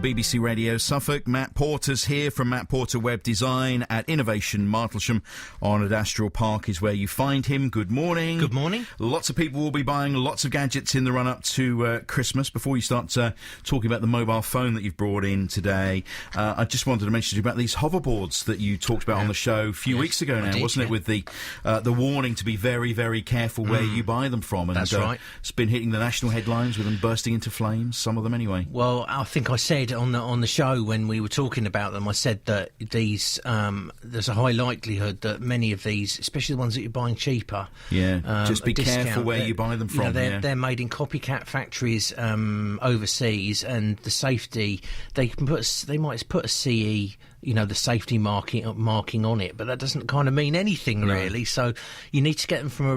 BBC Radio Suffolk. Matt Porter's here from Matt Porter Web Design at Innovation Martlesham on Adastral Park is where you find him. Good morning. Good morning. Lots of people will be buying lots of gadgets in the run-up to Christmas. Before you start talking about the mobile phone that you've brought in today, I just wanted to mention to you about these hoverboards that you talked about on the show a few weeks ago now, wasn't it? With the warning to be very, very careful where you buy them from. And, that's right. It's been hitting the national headlines with them bursting into flames, some of them anyway. Well, I think I said on the show when we were talking about them, I said that these there's a high likelihood that many of these, especially the ones that you're buying cheaper, just be careful where you buy them from. They're made in copycat factories overseas, and the safety they might put a CE, the safety marking on it, but that doesn't kind of mean anything really. So you need to get them from a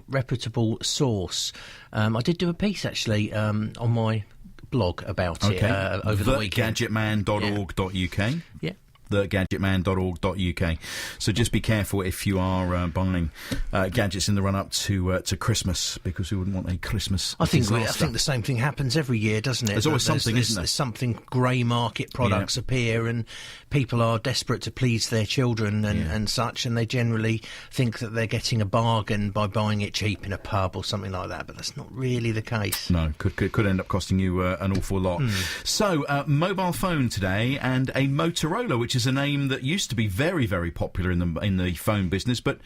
reputable source. I did do a piece actually on my blog about it over the weekend. Gadgetman.org.uk. Yeah. Gadgetman.org.uk. So just be careful if you are buying gadgets in the run-up to Christmas, because we wouldn't want a Christmas disaster. I think the same thing happens every year, doesn't it? There's always something, isn't there? There's something grey market products appear, and people are desperate to please their children and such, and they generally think that they're getting a bargain by buying it cheap in a pub or something like that, but that's not really the case. No, could end up costing you an awful lot. So, mobile phone today, and a Motorola, which is a name that used to be very, very popular in the phone business, but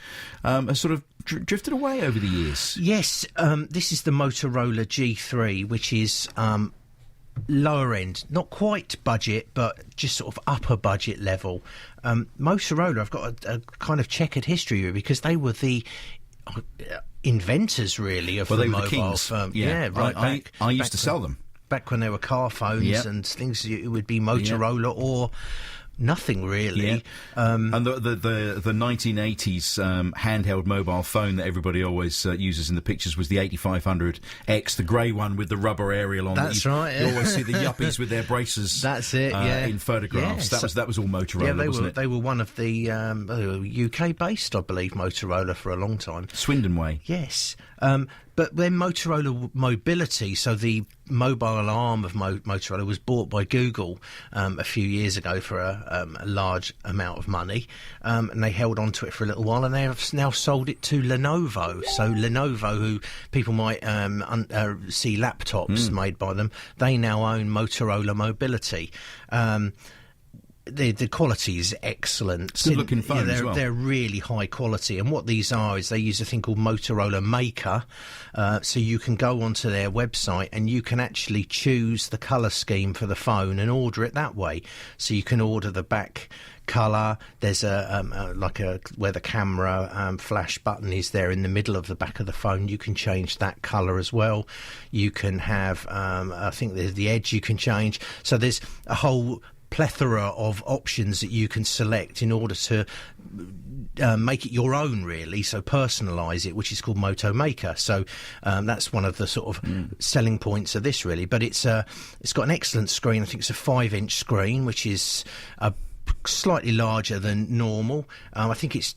has sort of drifted away over the years. Yes, this is the Motorola G3, which is lower end, not quite budget, but just sort of upper budget level. Motorola have got a kind of checkered history because they were the inventors, really, of the mobile phone. I used to sell them. Back when there were car phones and things, it would be Motorola or nothing really. And the 1980s handheld mobile phone that everybody always uses in the pictures was the 8500X, the grey one with the rubber aerial on. That's right. You always see the yuppies with their braces. That's it. In photographs. That was all Motorola. Wasn't it? They were one of the UK based, I believe, Motorola for a long time. Swindon way. Yes. But when Motorola Mobility, so the mobile arm of Motorola, was bought by Google a few years ago for a large amount of money, and they held on to it for a little while, and they have now sold it to Lenovo. So Lenovo, who people might see laptops made by them, they now own Motorola Mobility. The quality is excellent. Good looking phones as well. They're really high quality, and what these are is they use a thing called Motorola Maker, so you can go onto their website and you can actually choose the colour scheme for the phone and order it that way. So you can order the back colour. There's where the camera flash button is there in the middle of the back of the phone. You can change that colour as well. You can have I think there's the edge you can change. So there's a whole plethora of options that you can select in order to make it your own, really, so personalise it, which is called Moto Maker. So that's one of the sort of selling points of this, really. But it's got an excellent screen. I think it's a 5-inch screen, which is slightly larger than normal. I think it's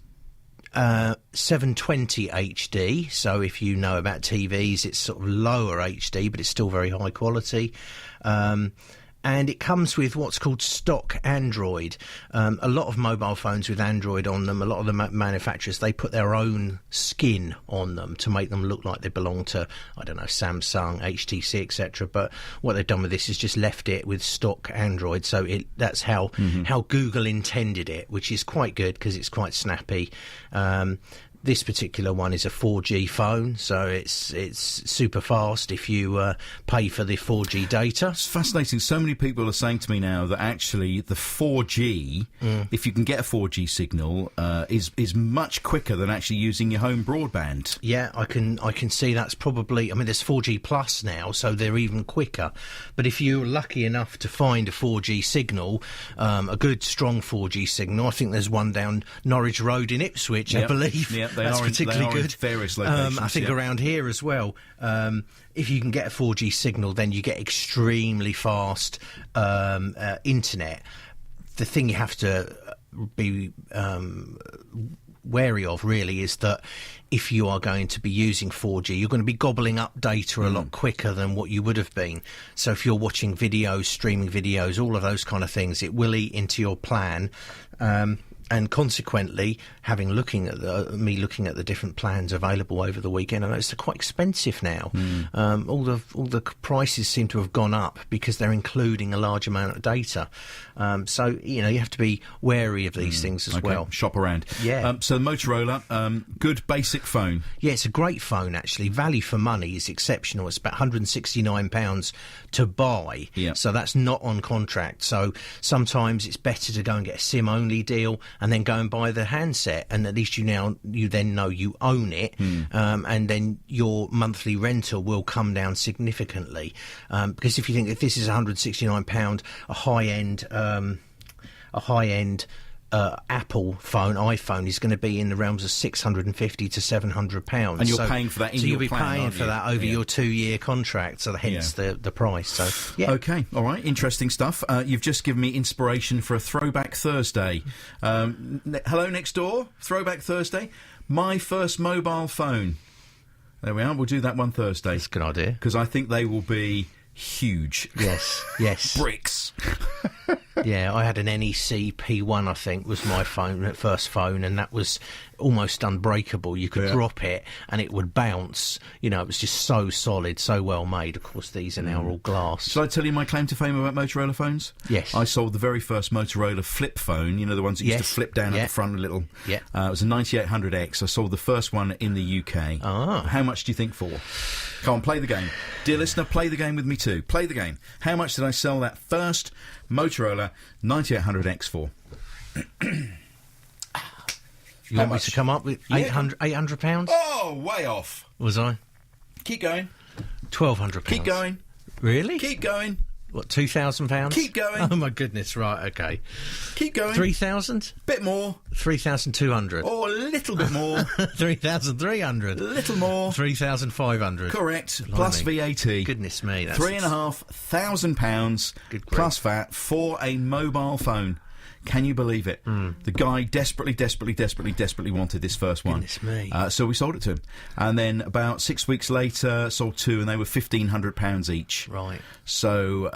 720 HD, so if you know about TVs, it's sort of lower HD, but it's still very high quality. And it comes with what's called stock Android. A lot of mobile phones with Android on them, a lot of the manufacturers, they put their own skin on them to make them look like they belong to, I don't know, Samsung, HTC, etc. But what they've done with this is just left it with stock Android. So that's how Google intended it, which is quite good because it's quite snappy. This particular one is a 4G phone, so it's super fast if you pay for the 4G data. It's fascinating. So many people are saying to me now that actually the 4G, if you can get a 4G signal, is much quicker than actually using your home broadband. Yeah, I can see that's probably. I mean, there's 4G plus now, so they're even quicker. But if you're lucky enough to find a 4G signal, a good strong 4G signal, I think there's one down Norwich Road in Ipswich, I believe. Yep. That's particularly good. In various locations, I think around here as well. If you can get a 4G signal, then you get extremely fast internet. The thing you have to be wary of really is that if you are going to be using 4G, you're going to be gobbling up data a lot quicker than what you would have been. So if you're watching videos, streaming videos, all of those kind of things, it will eat into your plan. And consequently, looking at the different plans available over the weekend, I noticed they're quite expensive now. All the prices seem to have gone up because they're including a large amount of data. So you have to be wary of these things as well. Shop around. Yeah. So Motorola, good basic phone. Yeah, it's a great phone actually. Value for money is exceptional. It's about £169 to buy. Yeah. So that's not on contract. So sometimes it's better to go and get a SIM-only deal and then go and buy the handset, and at least you then know you own it, and then your monthly rental will come down significantly. Because if you think if this is £169, a high-end Apple phone, iPhone, is going to be in the realms of £650 to £700, and you're paying for that in so your you'll be plan, paying for that over your 2-year contract. So hence the price. So yeah. Okay, all right, interesting stuff. You've just given me inspiration for a Throwback Thursday. Hello next door, Throwback Thursday. My first mobile phone. There we are. We'll do that one Thursday. That's a good idea, because I think they will be huge. Yes. Bricks. Yeah, I had an NEC P1, I think, was my first phone, and that was almost unbreakable. You could drop it and it would bounce. It was just so solid, so well made. Of course, these are now all glass. Shall I tell you my claim to fame about Motorola phones? Yes. I sold the very first Motorola flip phone, the ones that used to flip down at the front a little. Yeah. It was a 9800X. I sold the first one in the UK. How much do you think for? Come on, play the game. Dear listener, play the game with me too. Play the game. How much did I sell that first Motorola 9800X for? You want me to come up with £800? Oh, way off. Was I? Keep going. £1,200. Keep going. Really? Keep going. What, £2,000? Keep going. Oh my goodness! Right, okay. Keep going. 3,000? Bit more. 3,200. Oh, a little bit more. 3,300. A little more. 3,500. Correct. Blimey. Plus VAT. Goodness me, that's £3,500 plus VAT for a mobile phone. Can you believe it? The guy desperately wanted this first one. Goodness me. So we sold it to him. And then about 6 weeks later, sold two, and they were £1,500 each. Right. So,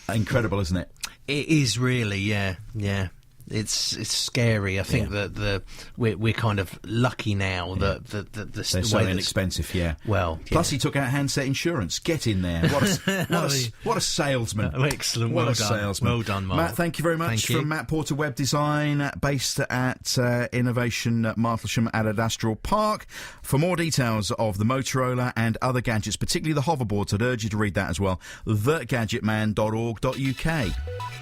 incredible, isn't it? It is really, yeah. It's scary. I think that we're kind of lucky now that they're so inexpensive. Well, plus he took out handset insurance. Get in there. What a salesman. Excellent. What well a done. salesman. Well done, Mark. Matt, thank you very much. Thank you. From Matt Porter Web Design, based at Innovation Martlesham at Adastral Park. For more details of the Motorola and other gadgets, particularly the hoverboards, I'd urge you to read that as well. thegadgetman.org.uk.